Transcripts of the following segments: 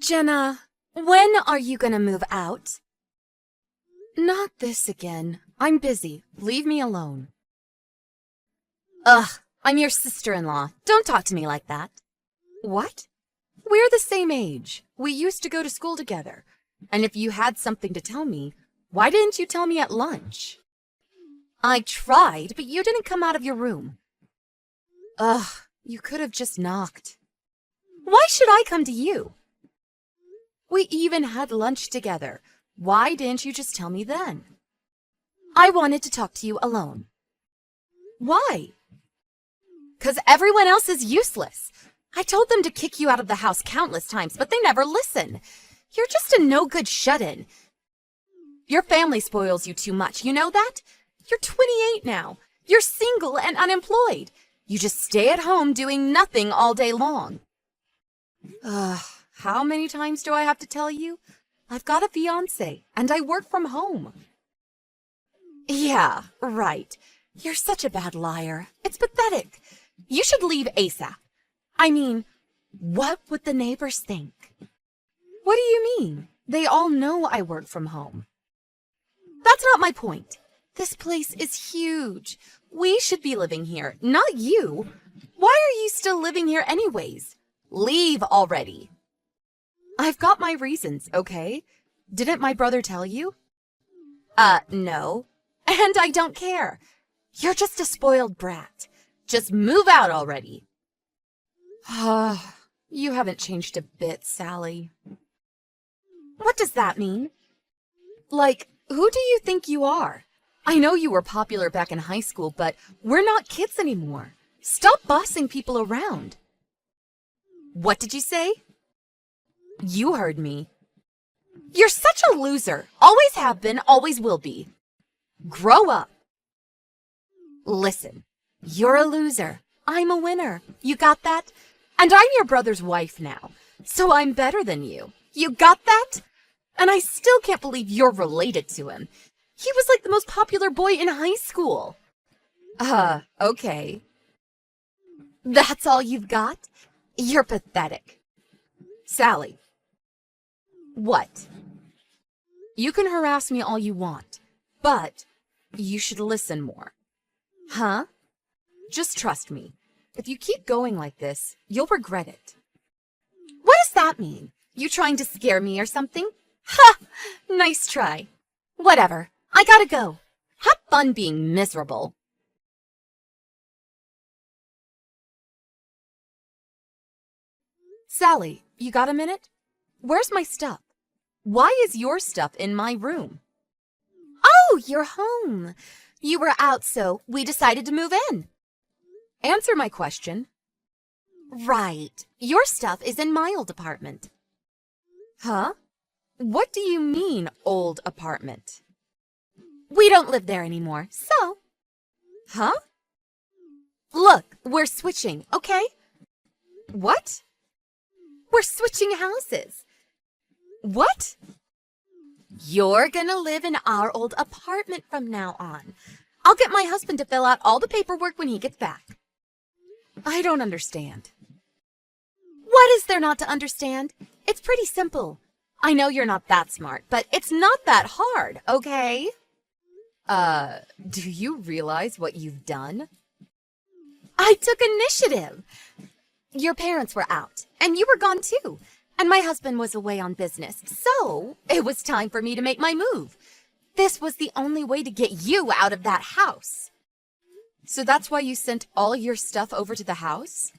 Jenna, when are you gonna move out? Not this again. I'm busy. Leave me alone. Ugh, I'm your sister-in-law. Don't talk to me like that. What? We're the same age. We used to go to school together. And if you had something to tell me, why didn't you tell me at lunch? I tried, but you didn't come out of your room. Ugh, you could have just knocked. Why should I come to you? We even had lunch together. Why didn't you just tell me then? I wanted to talk to you alone. Why? 'Cause everyone else is useless. I told them to kick you out of the house countless times, but they never listen. You're just a no-good shut-in. Your family spoils you too much, you know that? You're 28 now. You're single and unemployed. You just stay at home doing nothing all day long. How many times do I have to tell you? I've got a fiancé, and I work from home. Yeah, right. You're such a bad liar. It's pathetic. You should leave ASAP. I mean, what would the neighbors think? What do you mean? They all know I work from home. That's not my point. This place is huge. We should be living here, not you. Why are you still living here anyways? Leave already. I've got my reasons, okay? Didn't my brother tell you? No. And I don't care. You're just a spoiled brat. Just move out already. You haven't changed a bit, Sally. What does that mean? Like, who do you think you are? I know you were popular back in high school, but we're not kids anymore. Stop bossing people around. What did you say? You heard me. You're such a loser. Always have been, always will be. Grow up. Listen, you're a loser. I'm a winner. You got that? And I'm your brother's wife now, so I'm better than you. You got that? And I still can't believe you're related to him. He was like the most popular boy in high school. Okay. That's all you've got? You're pathetic. Sally. What? You can harass me all you want, but you should listen more. Huh? Just trust me. If you keep going like this, you'll regret it. What does that mean? You trying to scare me or something? Ha! Nice try. Whatever. I gotta go. Have fun being miserable. Sally, you got a minute? Where's my stuff? Why is your stuff in my room? Oh, you're home. You were out, so we decided to move in. Answer my question. Right. Your stuff is in my old apartment. Huh? What do you mean, old apartment? We don't live there anymore, so... Huh? Look, we're switching, okay? What? We're switching houses. What? You're gonna live in our old apartment from now on. I'll get my husband to fill out all the paperwork when he gets back. I don't understand. What is there not to understand? It's pretty simple. I know you're not that smart, but it's not that hard, okay? Do you realize what you've done? I took initiative. Your parents were out, and you were gone too, and my husband was away on business, so it was time for me to make my move. This was the only way to get you out of that house. So that's why you sent all your stuff over to the house?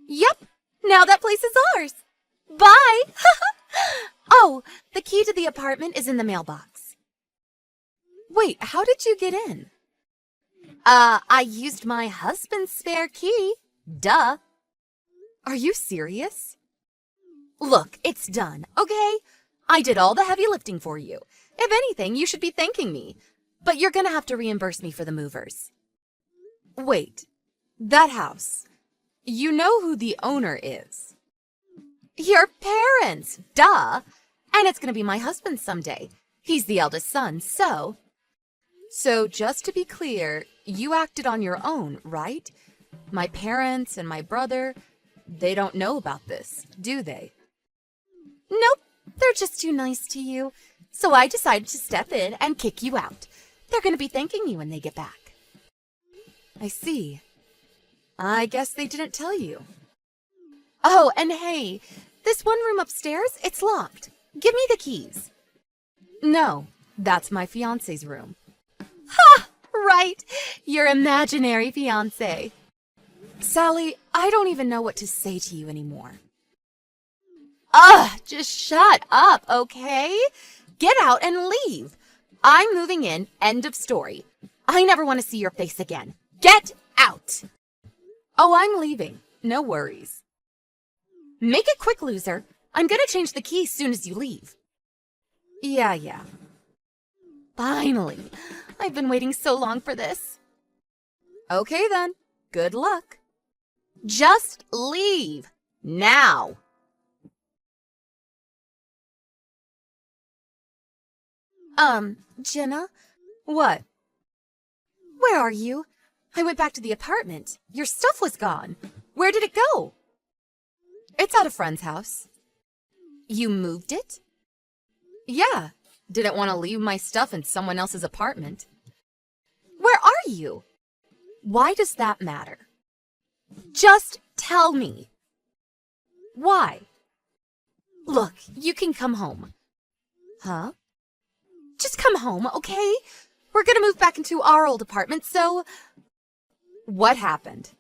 Yep, now that place is ours. Bye! Oh, the key to the apartment is in the mailbox. Wait, how did you get in? I used my husband's spare key. Duh. Are you serious? Look, it's done, okay? I did all the heavy lifting for you. If anything, you should be thanking me. But you're gonna have to reimburse me for the movers. Wait, that house. You know who the owner is? Your parents, duh. And it's gonna be my husband someday. He's the eldest son, so... So just to be clear, you acted on your own, right? My parents and my brother, they don't know about this, do they? Nope, they're just too nice to you. So I decided to step in and kick you out. They're going to be thanking you when they get back. I see. I guess they didn't tell you. Oh, and hey, this one room upstairs, it's locked. Give me the keys. No, that's my fiancé's room. Ha! Right, your imaginary fiancé. Sally, I don't even know what to say to you anymore. Ugh, just shut up, okay? Get out and leave. I'm moving in, end of story. I never want to see your face again. Get out! Oh, I'm leaving. No worries. Make it quick, loser. I'm gonna change the key as soon as you leave. Yeah. Finally. I've been waiting so long for this. Okay then. Good luck. Just leave. Now. Jenna? What? Where are you? I went back to the apartment. Your stuff was gone. Where did it go? It's at a friend's house. You moved it? Yeah. Didn't want to leave my stuff in someone else's apartment. Where are you? Why does that matter? Just tell me. Why? Look, you can come home. Huh? Just come home, okay? We're gonna move back into our old apartment, so... What happened?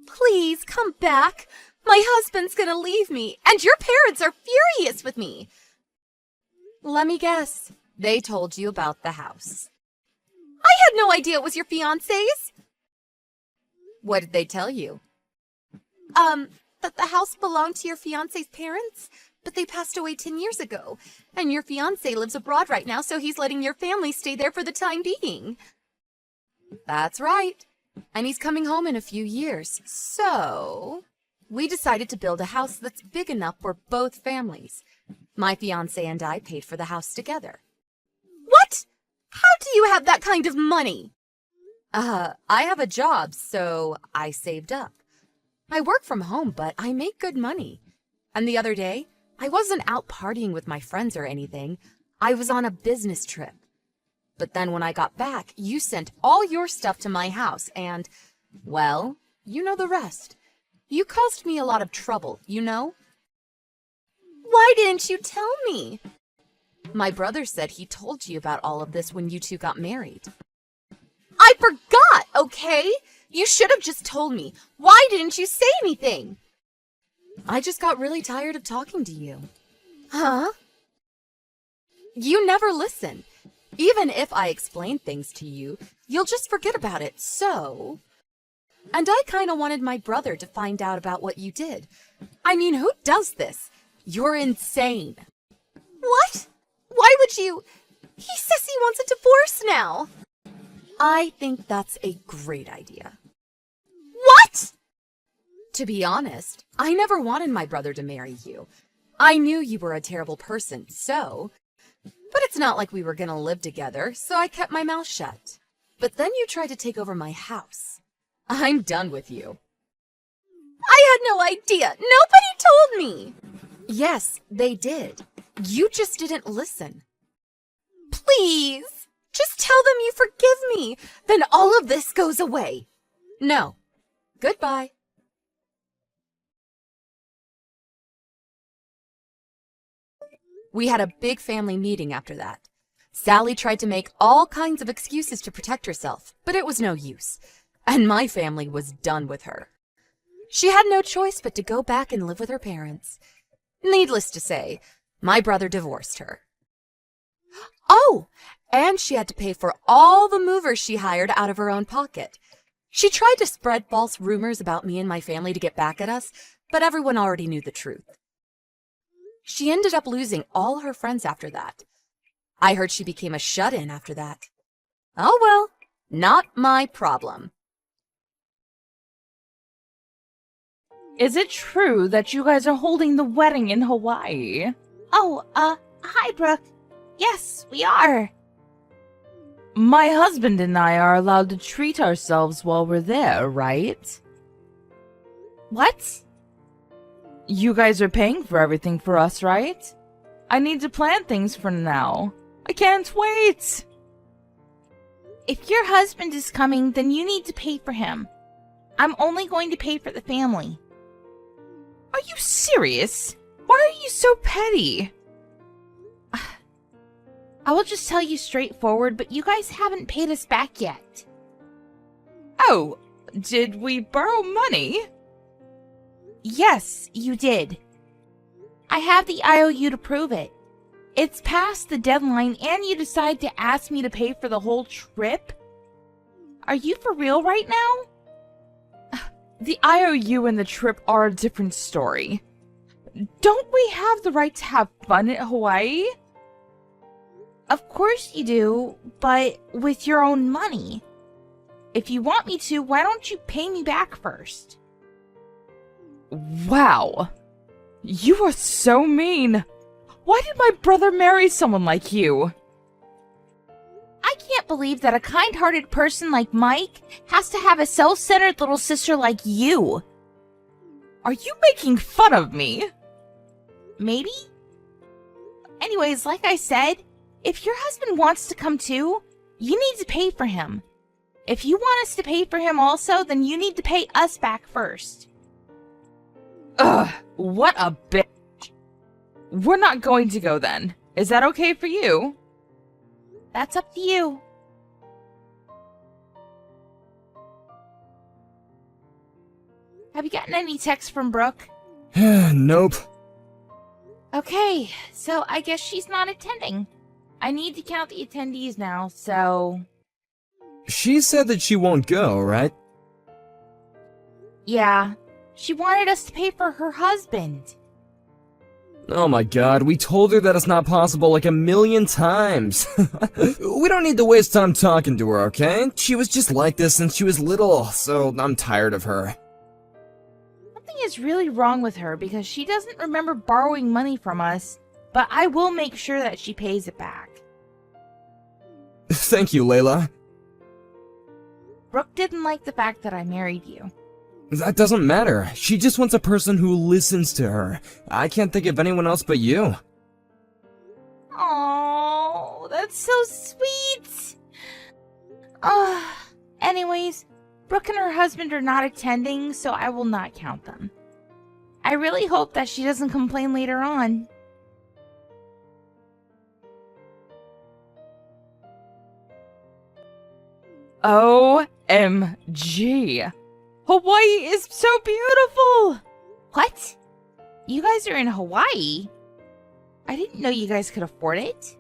Please, come back. My husband's gonna leave me, and your parents are furious with me. Let me guess. They told you about the house. I had no idea it was your fiancé's. What did they tell you? That the house belonged to your fiancé's parents, but they passed away 10 years ago, and your fiancé lives abroad right now, so he's letting your family stay there for the time being. That's right. And he's coming home in a few years, so... We decided to build a house that's big enough for both families. My fiancé and I paid for the house together. What? How do you have that kind of money? I have a job, so I saved up. I work from home, but I make good money. And the other day, I wasn't out partying with my friends or anything. I was on a business trip. But then when I got back, you sent all your stuff to my house and, well, you know the rest. You caused me a lot of trouble, you know? Why didn't you tell me? My brother said he told you about all of this when you two got married. I forgot, okay? You should have just told me. Why didn't you say anything? I just got really tired of talking to you. Huh? You never listen. Even if I explain things to you, you'll just forget about it, so... And I kind of wanted my brother to find out about what you did. I mean, who does this? You're insane. What? Why would you... He says he wants a divorce now. I think that's a great idea. What? To be honest, I never wanted my brother to marry you. I knew you were a terrible person, so... But it's not like we were gonna live together, so I kept my mouth shut. But then you tried to take over my house. I'm done with you. I had no idea. Nobody told me. Yes, they did. You just didn't listen. Please, just tell them you forgive me. Then all of this goes away. No. Goodbye. We had a big family meeting after that. Sally tried to make all kinds of excuses to protect herself, but it was no use. And my family was done with her. She had no choice but to go back and live with her parents. Needless to say, my brother divorced her. Oh, and she had to pay for all the movers she hired out of her own pocket. She tried to spread false rumors about me and my family to get back at us, but everyone already knew the truth. She ended up losing all her friends after that. I heard she became a shut-in after that. Oh well, not my problem. Is it true that you guys are holding the wedding in Hawaii? Oh, hi, Brooke. Yes, we are. My husband and I are allowed to treat ourselves while we're there, right? What? You guys are paying for everything for us, right? I need to plan things for now. I can't wait! If your husband is coming, then you need to pay for him. I'm only going to pay for the family. Are you serious? Why are you so petty? I will just tell you straightforward, but you guys haven't paid us back yet. Oh, did we borrow money? Yes, you did. I have the IOU to prove it. It's past the deadline and you decide to ask me to pay for the whole trip? Are you for real right now? The IOU and the trip are a different story. Don't we have the right to have fun at Hawaii? Of course you do, but with your own money. If you want me to, why don't you pay me back first? Wow. You are so mean. Why did my brother marry someone like you? I can't believe that a kind-hearted person like Mike has to have a self-centered little sister like you. Are you making fun of me? Maybe? Anyways, like I said, if your husband wants to come too, you need to pay for him. If you want us to pay for him also, then you need to pay us back first. Ugh, what a bitch. We're not going to go then. Is that okay for you? That's up to you. Have you gotten any texts from Brooke? Nope. Okay, so I guess she's not attending. I need to count the attendees now, so... She said that she won't go, right? Yeah, she wanted us to pay for her husband. Oh my god, we told her that it's not possible like 1,000,000 times. We don't need to waste time talking to her, okay? She was just like this since she was little, so I'm tired of her. Something is really wrong with her because she doesn't remember borrowing money from us, but I will make sure that she pays it back. Thank you, Layla. Brooke didn't like the fact that I married you. That doesn't matter. She just wants a person who listens to her. I can't think of anyone else but you. Oh, that's so sweet. Anyways, Brooke and her husband are not attending, so I will not count them. I really hope that she doesn't complain later on. OMG. Hawaii is so beautiful! What? You guys are in Hawaii? I didn't know you guys could afford it.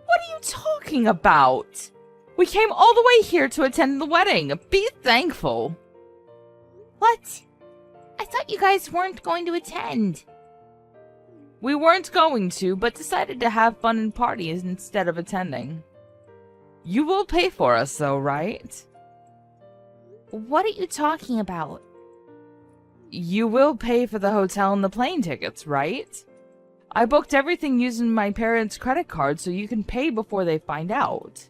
What are you talking about? We came all the way here to attend the wedding. Be thankful. What? I thought you guys weren't going to attend. We weren't going to, but decided to have fun and party instead of attending. You will pay for us though, right? What are you talking about? You will pay for the hotel and the plane tickets, right? I booked everything using my parents' credit card so you can pay before they find out.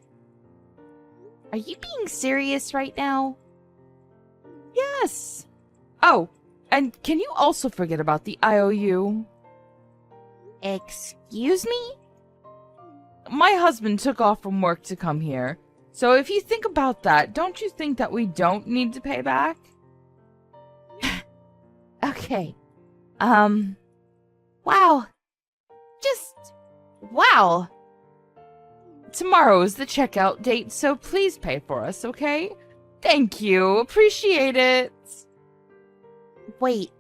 Are you being serious right now? Yes. Oh, and can you also forget about the IOU? Excuse me? My husband took off from work to come here. So if you think about that, don't you think that we don't need to pay back? Okay. Wow. Just... wow. Tomorrow is the checkout date, so please pay for us, okay? Thank you. Appreciate it. Wait.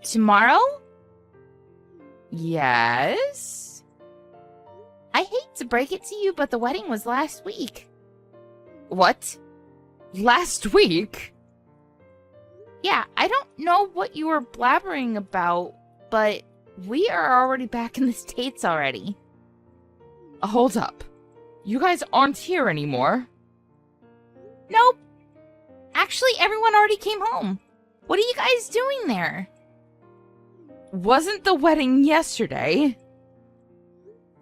Tomorrow? Yes? I hate to break it to you, but the wedding was last week. What? Last week? Yeah, I don't know what you were blabbering about, but we are already back in the States already. Hold up. You guys aren't here anymore. Nope. Actually, everyone already came home. What are you guys doing there? Wasn't the wedding yesterday?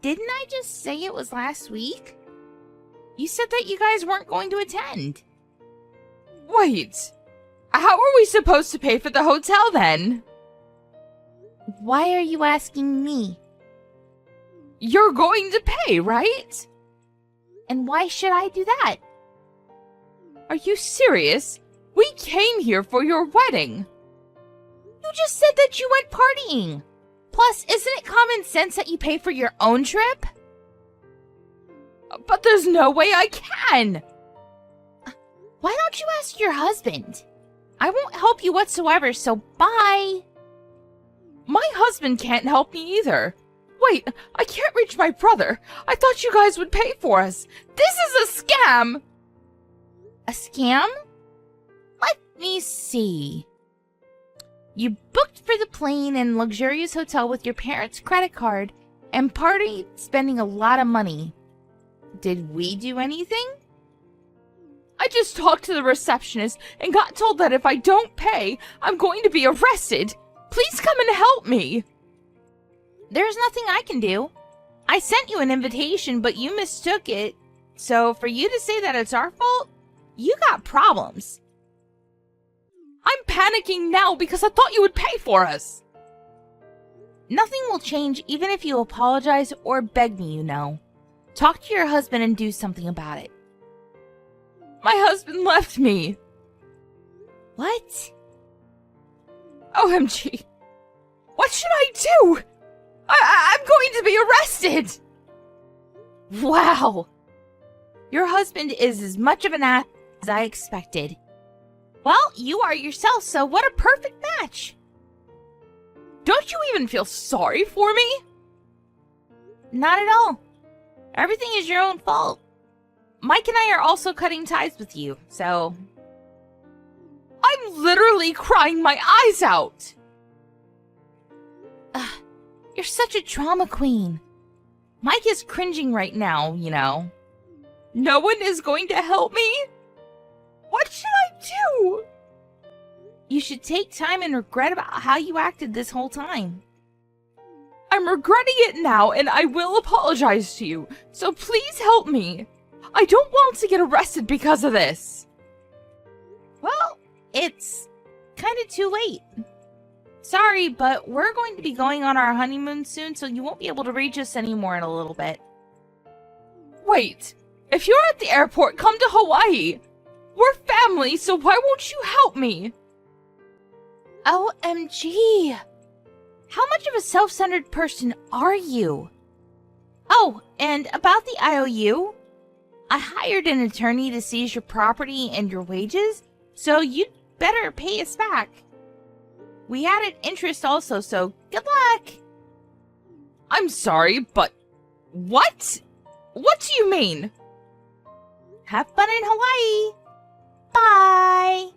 Didn't I just say it was last week? You said that you guys weren't going to attend. Wait. How are we supposed to pay for the hotel then? Why are you asking me? You're going to pay, right? And why should I do that? Are you serious? We came here for your wedding. You just said that you went partying. Plus, isn't it common sense that you pay for your own trip? But there's no way I can. Why don't you ask your husband? I won't help you whatsoever, so bye. My husband can't help me either. Wait, I can't reach my brother. I thought you guys would pay for us. This is a scam. A scam? Let me see. You booked for the plane and luxurious hotel with your parents' credit card and partied spending a lot of money. Did we do anything? I just talked to the receptionist and got told that if I don't pay, I'm going to be arrested. Please come and help me. There's nothing I can do. I sent you an invitation, but you mistook it. So for you to say that it's our fault, you got problems. I'm panicking now because I thought you would pay for us. Nothing will change even if you apologize or beg me, you know. Talk to your husband and do something about it. My husband left me. What? OMG. What should I do? I'm going to be arrested. Wow. Your husband is as much of an ass as I expected. Well, you are yourself, so what a perfect match. Don't you even feel sorry for me? Not at all. Everything is your own fault. Mike and I are also cutting ties with you, so... I'm literally crying my eyes out. You're such a drama queen. Mike is cringing right now, you know. No one is going to help me? What should I do? You should take time and regret about how you acted this whole time. I'm regretting it now, and I will apologize to you, so please help me. I don't want to get arrested because of this. Well, it's kind of too late. Sorry, but we're going to be going on our honeymoon soon, so you won't be able to reach us anymore in a little bit. Wait, if you're at the airport, come to Hawaii. We're family, so why won't you help me? OMG! How much of a self-centered person are you? Oh, and about the IOU, I hired an attorney to seize your property and your wages, so you'd better pay us back. We added interest also, so good luck! I'm sorry, but what? What do you mean? Have fun in Hawaii! Bye!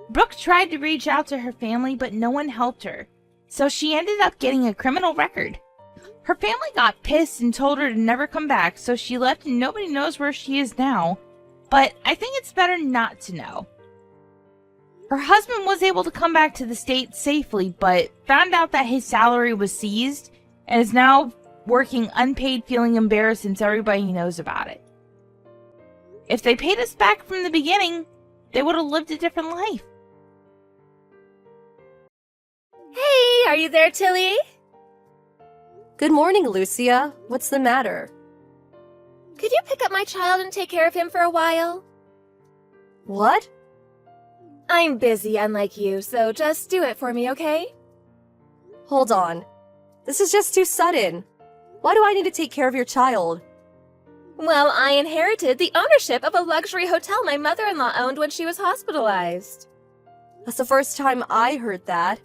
Brooke tried to reach out to her family, but no one helped her, so she ended up getting a criminal record. Her family got pissed and told her to never come back, so she left and nobody knows where she is now, but I think it's better not to know. Her husband was able to come back to the States safely, but found out that his salary was seized and is now working unpaid, feeling embarrassed since everybody knows about it. If they paid us back from the beginning, they would have lived a different life. Hey, are you there, Tilly? Good morning, Lucia. What's the matter? Could you pick up my child and take care of him for a while? What? I'm busy, unlike you, so just do it for me, okay? Hold on. This is just too sudden. Why do I need to take care of your child? Well, I inherited the ownership of a luxury hotel my mother-in-law owned when she was hospitalized. That's the first time I heard that.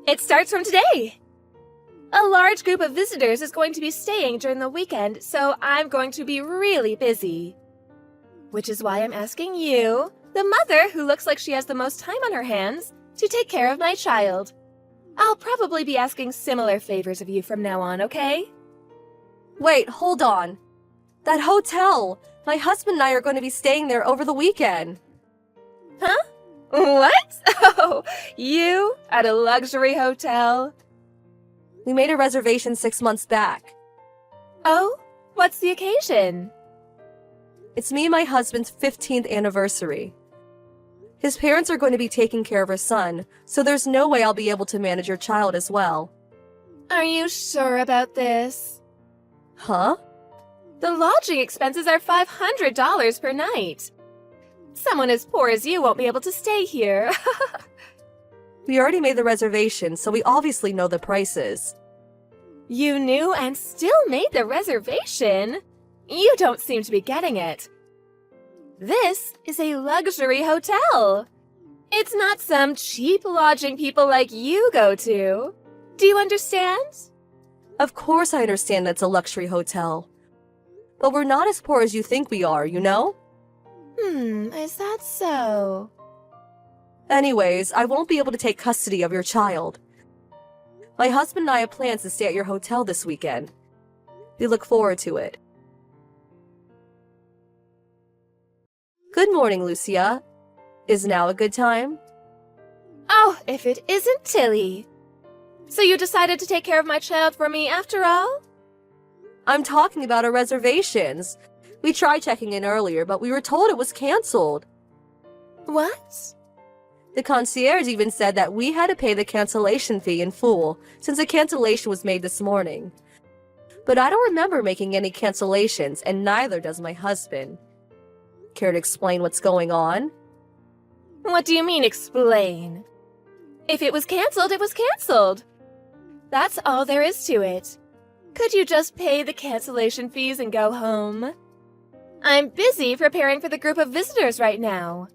It starts from today. A large group of visitors is going to be staying during the weekend, so I'm going to be really busy. Which is why I'm asking you, the mother who looks like she has the most time on her hands, to take care of my child. I'll probably be asking similar favors of you from now on, okay? Wait, hold on. That hotel! My husband and I are going to be staying there over the weekend. Huh? What? Oh, you at a luxury hotel? We made a reservation 6 months back. Oh, what's the occasion? It's me and my husband's 15th anniversary. His parents are going to be taking care of her son, so there's no way I'll be able to manage your child as well. Are you sure about this? Huh? The lodging expenses are $500 per night. Someone as poor as you won't be able to stay here. We already made the reservation, so we obviously know the prices. You knew and still made the reservation? You don't seem to be getting it. This is a luxury hotel. It's not some cheap lodging people like you go to. Do you understand? Of course I understand that's a luxury hotel. But we're not as poor as you think we are, you know? Is that so? Anyways, I won't be able to take custody of your child. My husband and I have plans to stay at your hotel this weekend. We look forward to it. Good morning, Lucia. Is now a good time? Oh, if it isn't Tilly. So you decided to take care of my child for me after all? I'm talking about our reservations. We tried checking in earlier, but we were told it was canceled. What? The concierge even said that we had to pay the cancellation fee in full, since the cancellation was made this morning. But I don't remember making any cancellations, and neither does my husband. Care to explain what's going on? What do you mean, explain? If it was canceled, it was canceled. That's all there is to it. Could you just pay the cancellation fees and go home? I'm busy preparing for the group of visitors right now.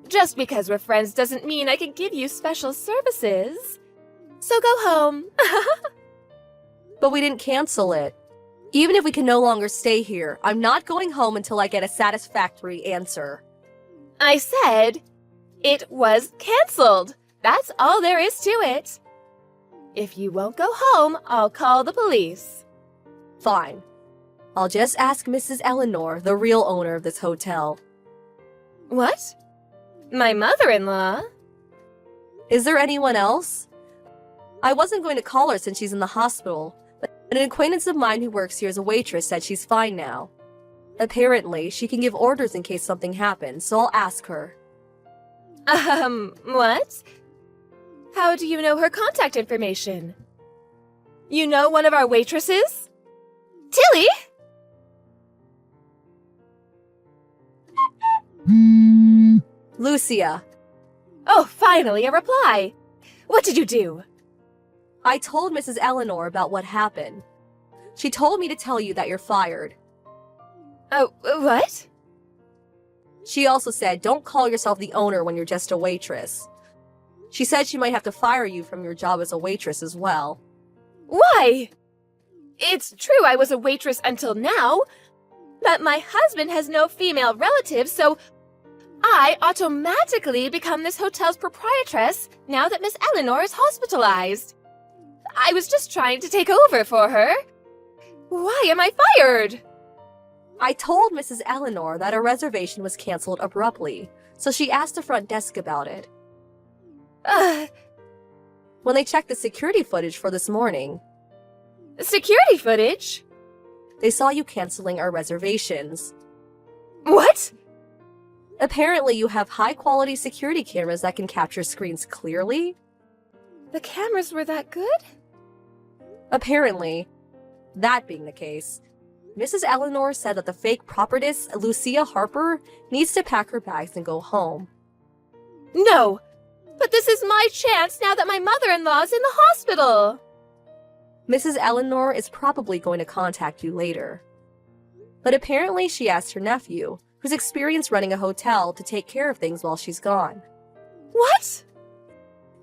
Just because we're friends doesn't mean I can give you special services. So go home. But we didn't cancel it. Even if we can no longer stay here, I'm not going home until I get a satisfactory answer. I said it was canceled. That's all there is to it. If you won't go home, I'll call the police. Fine. I'll just ask Mrs. Eleanor, the real owner of this hotel. What? My mother-in-law? Is there anyone else? I wasn't going to call her since she's in the hospital, but an acquaintance of mine who works here as a waitress said she's fine now. Apparently, she can give orders in case something happens, so I'll ask her. What? How do you know her contact information? You know one of our waitresses? Tilly? Lucia, Oh, finally, a reply. What did you do? I told Mrs. Eleanor about what happened. She told me to tell you that you're fired. Oh, what? She also said don't call yourself the owner when you're just a waitress. She said she might have to fire you from your job as a waitress as well. Why? It's true I was a waitress until now, but my husband has no female relatives, so I automatically become this hotel's proprietress now that Miss Eleanor is hospitalized. I was just trying to take over for her. Why am I fired? I told Mrs. Eleanor that her reservation was canceled abruptly, so she asked the front desk about it. When they checked the security footage for this morning, Security footage? they saw you canceling our reservations. What? Apparently, you have high-quality security cameras that can capture screens clearly. The cameras were that good? Apparently, that being the case, Mrs. Eleanor said that the fake proprietress, Lucia Harper, needs to pack her bags and go home. No, but this is my chance now that my mother-in-law's in the hospital. Mrs. Eleanor is probably going to contact you later. But apparently she asked her nephew, who's experienced running a hotel, to take care of things while she's gone. What?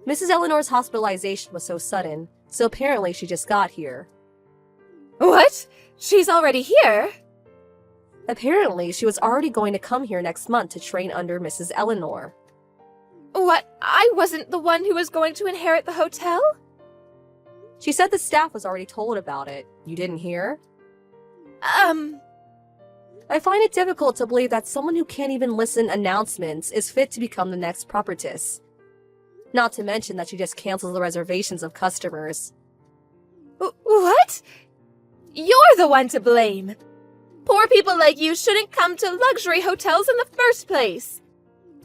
Mrs. Eleanor's hospitalization was so sudden, so apparently she just got here. What? She's already here? Apparently she was already going to come here next month to train under Mrs. Eleanor. What? I wasn't the one who was going to inherit the hotel? She said the staff was already told about it. You didn't hear? I find it difficult to believe that someone who can't even listen announcements is fit to become the next proprietress. Not to mention that she just cancels the reservations of customers. What? You're the one to blame. Poor people like you shouldn't come to luxury hotels in the first place.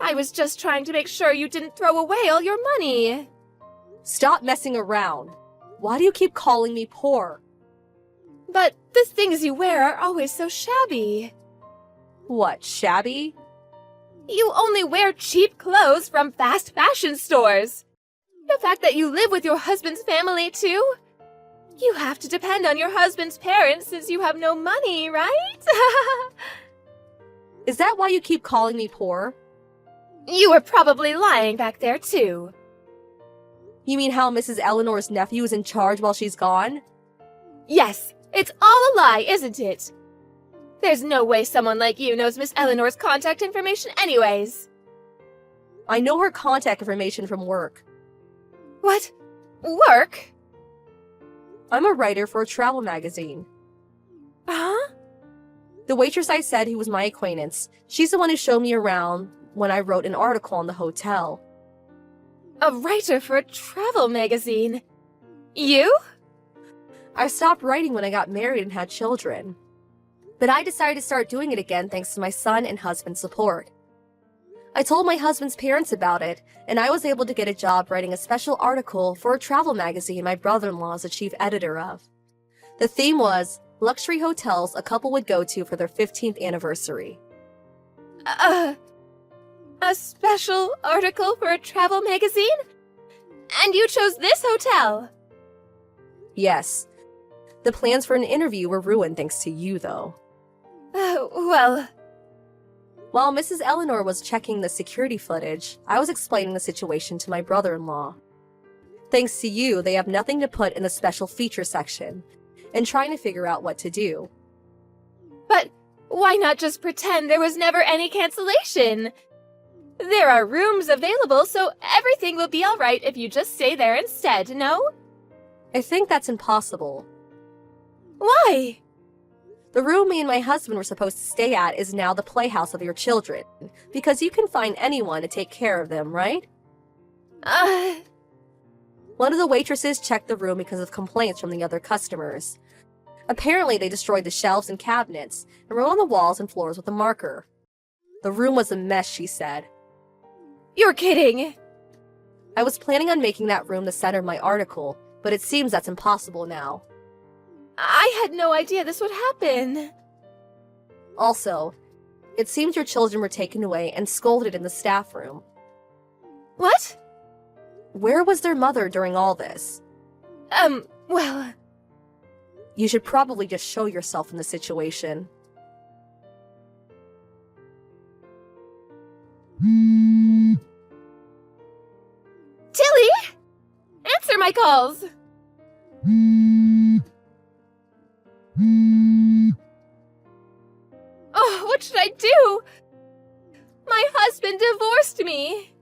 I was just trying to make sure you didn't throw away all your money. Stop messing around. Why do you keep calling me poor? But the things you wear are always so shabby. What, shabby? You only wear cheap clothes from fast fashion stores. The fact that you live with your husband's family, too? You have to depend on your husband's parents since you have no money, right? Is that why you keep calling me poor? You were probably lying back there, too. You mean how Mrs. Eleanor's nephew is in charge while she's gone? Yes, it's all a lie, isn't it? There's no way someone like you knows Miss Eleanor's contact information anyways. I know her contact information from work. What? Work? I'm a writer for a travel magazine. Huh? The waitress I said who was my acquaintance, she's the one who showed me around when I wrote an article on the hotel. A writer for a travel magazine? You? I stopped writing when I got married and had children. But I decided to start doing it again thanks to my son and husband's support. I told my husband's parents about it, and I was able to get a job writing a special article for a travel magazine my brother-in-law is the chief editor of. The theme was luxury hotels a couple would go to for their 15th anniversary. A special article for a travel magazine? And you chose this hotel? Yes. The plans for an interview were ruined thanks to you, though. Well... While Mrs. Eleanor was checking the security footage, I was explaining the situation to my brother-in-law. Thanks to you, they have nothing to put in the special feature section, and trying to figure out what to do. But why not just pretend there was never any cancellation? There are rooms available, so everything will be alright if you just stay there instead, no? I think that's impossible. Why? The room me and my husband were supposed to stay at is now the playhouse of your children, because you can find anyone to take care of them, right? One of the waitresses checked the room because of complaints from the other customers. Apparently, they destroyed the shelves and cabinets and wrote on the walls and floors with a marker. The room was a mess, she said. You're kidding! I was planning on making that room the center of my article, but it seems that's impossible now. I had no idea this would happen. Also, it seems your children were taken away and scolded in the staff room. What? Where was their mother during all this? Well... You should probably just show yourself in the situation. Tilly! Answer my calls! Oh, what should I do? My husband divorced me!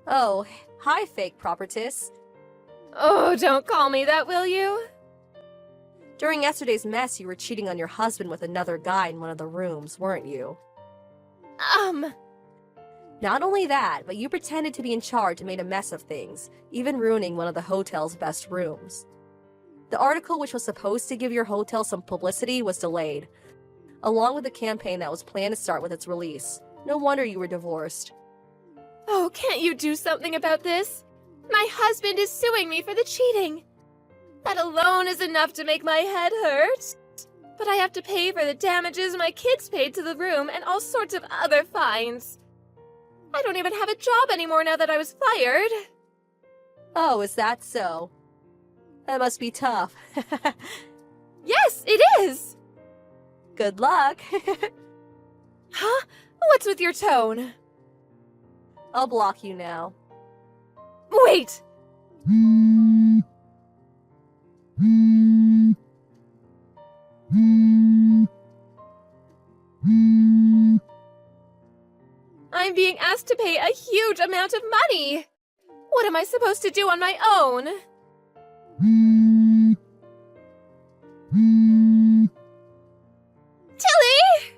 Oh, hi, fake propertiss. Oh, don't call me that, will you? During yesterday's mess, you were cheating on your husband with another guy in one of the rooms, weren't you? Not only that, but you pretended to be in charge and made a mess of things, even ruining one of the hotel's best rooms. The article, which was supposed to give your hotel some publicity, was delayed, along with the campaign that was planned to start with its release. No wonder you were divorced. Oh, can't you do something about this? My husband is suing me for the cheating. That alone is enough to make my head hurt. But I have to pay for the damages my kids paid to the room and all sorts of other fines. I don't even have a job anymore now that I was fired. Oh, is that so? That must be tough. Yes, it is! Good luck. Huh? What's with your tone? I'll block you now. Wait! I'm being asked to pay a huge amount of money! What am I supposed to do on my own? Tilly!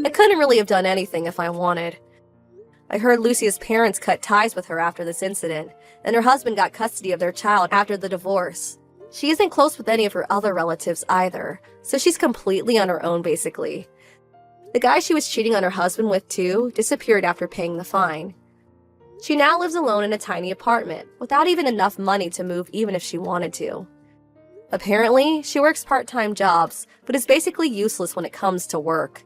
I couldn't really have done anything if I wanted. I heard Lucia's parents cut ties with her after this incident, and her husband got custody of their child after the divorce. She isn't close with any of her other relatives either, so she's completely on her own basically. The guy she was cheating on her husband with too disappeared after paying the fine. She now lives alone in a tiny apartment, without even enough money to move even if she wanted to. Apparently, she works part-time jobs, but is basically useless when it comes to work.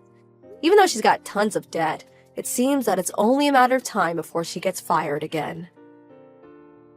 Even though she's got tons of debt, it seems that it's only a matter of time before she gets fired again.